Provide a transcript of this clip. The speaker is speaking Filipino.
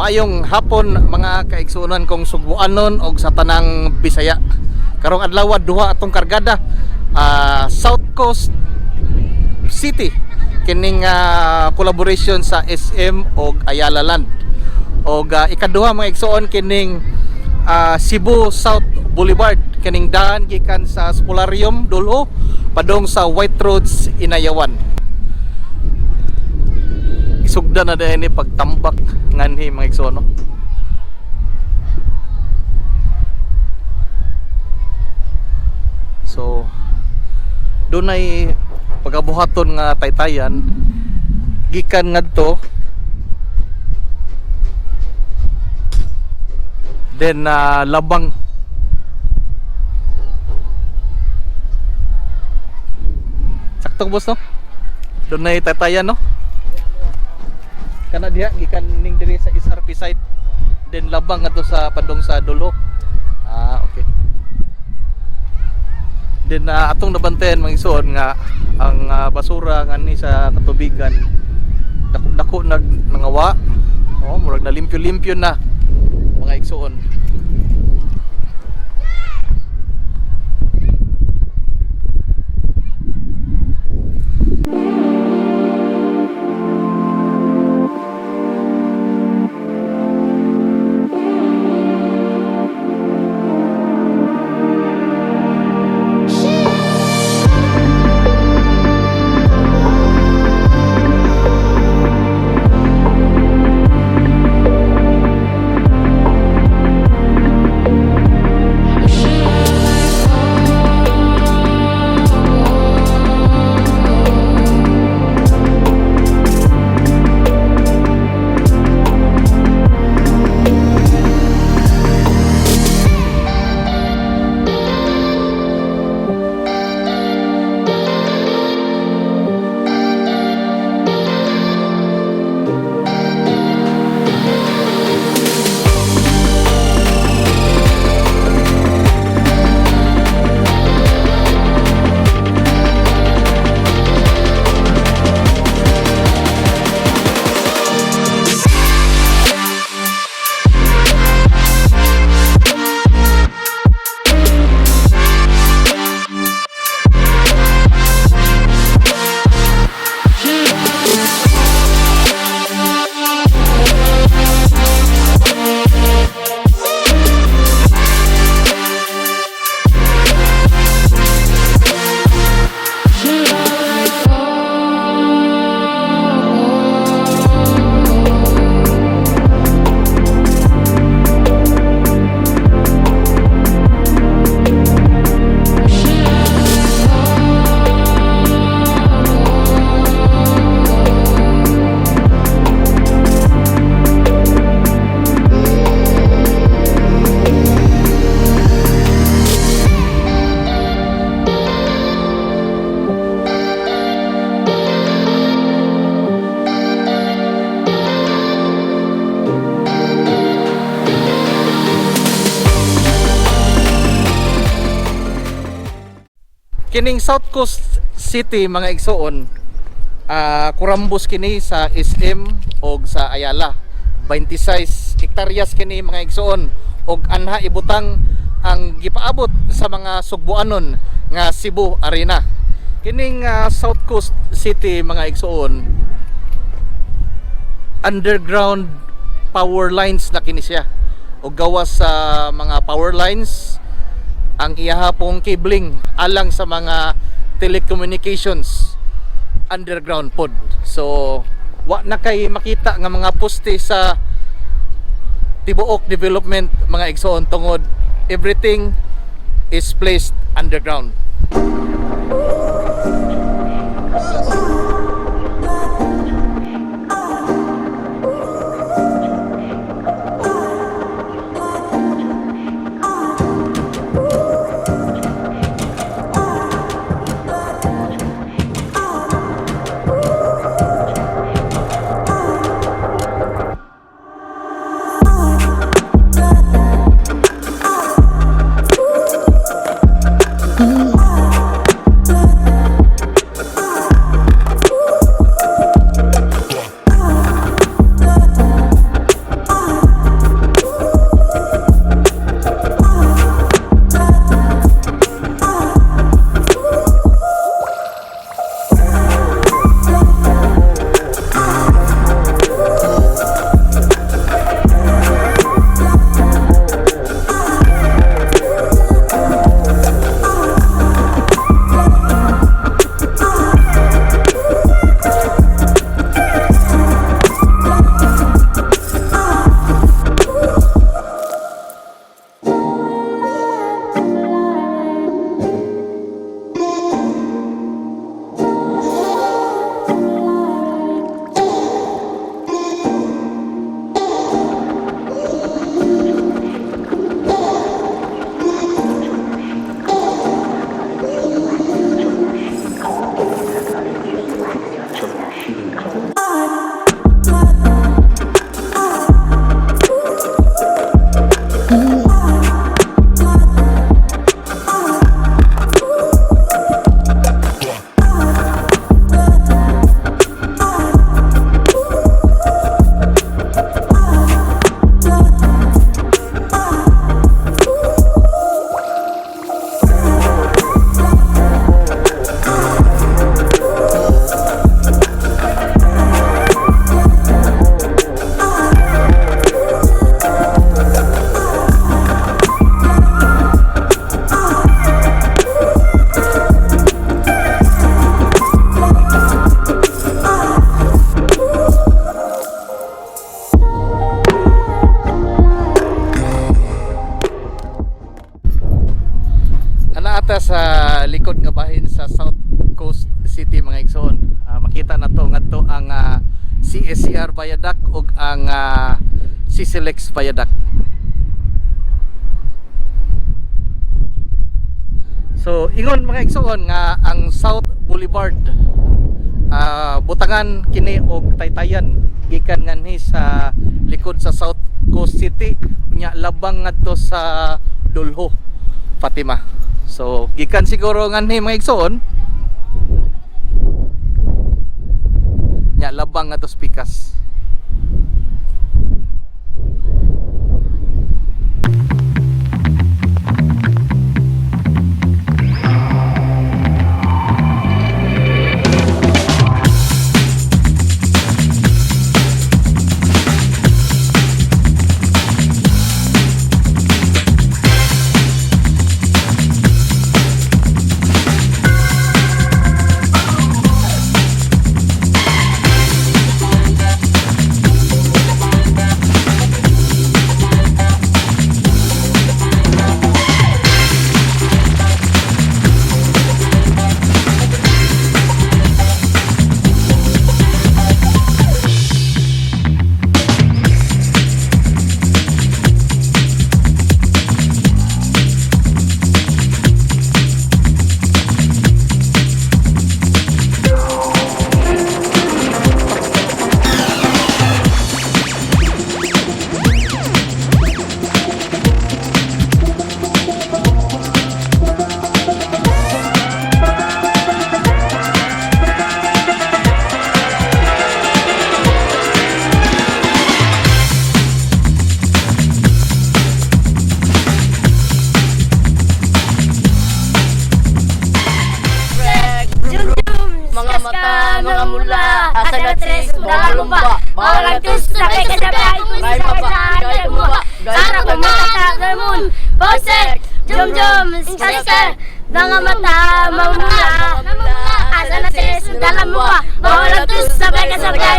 Maayong hapon mga kaigsuonan kong Sugbuanon og sa tanang Bisaya. Karong adlaw duha atong kargada South Coast City kining collaboration sa SM og Ayala Land. Og ikaduha mga igsuon kining Cebu South Boulevard kining daan gikan sa Spolarium Dulho padong sa White Roads Inayawan. Isugda na dahil ni pagtambak nganhi mga igsoon, no? So doon ay pagabuhaton nga taytayan gikan ngadto then labang sakto boss, no? Doon ay taytayan, no? Kana diha gikan ning diri sa SRP side then labang ato sa padong sa Dulo. Okay. Then atong nabantayan mga igsoon nga ang basura ngani sa katubigan dako-dako nangawa. Murag na limpyo-limpyo na mga igsoon. Kining South Coast City mga igsoon, kurambos kini sa SM og sa Ayala. 26 hektaryas kini mga igsoon og anha ibutang ang gipaabot sa mga Sugbuanon nga Cebu Arena. Kining South Coast City mga igsoon, underground power lines na kini siya. Og gawas sa mga power lines ang iyahapong cabling alang sa mga telecommunications underground pod. So wa na kay makita nga mga poste sa tibuok development mga igsoon tungod everything is placed underground. kita sa likod nga bahin sa South Coast City mga igsoon. Makita na to ngadto ang CSCR Viaduct ug ang CCLEX Viaduct. So ingon mga igsoon nga ang South Boulevard butangan kini og taytayan gikan nganhi sa likod sa South Coast City unya labang ngadto sa Dulho, Fatima. So gikan siguro nganhi mga igsoon nya labang ngadto sa Pikas. Mga mata, mga mula, asa na tris, mga lumba, mga lantus, sakay ka sa bahay, kung sa kaya gumawa, sarap ang mata, garmun, posek, jom-jom, skasta, mga mata, mga mula, asa na tris, dalam muka, mga lantus, sakay ka sa bahay,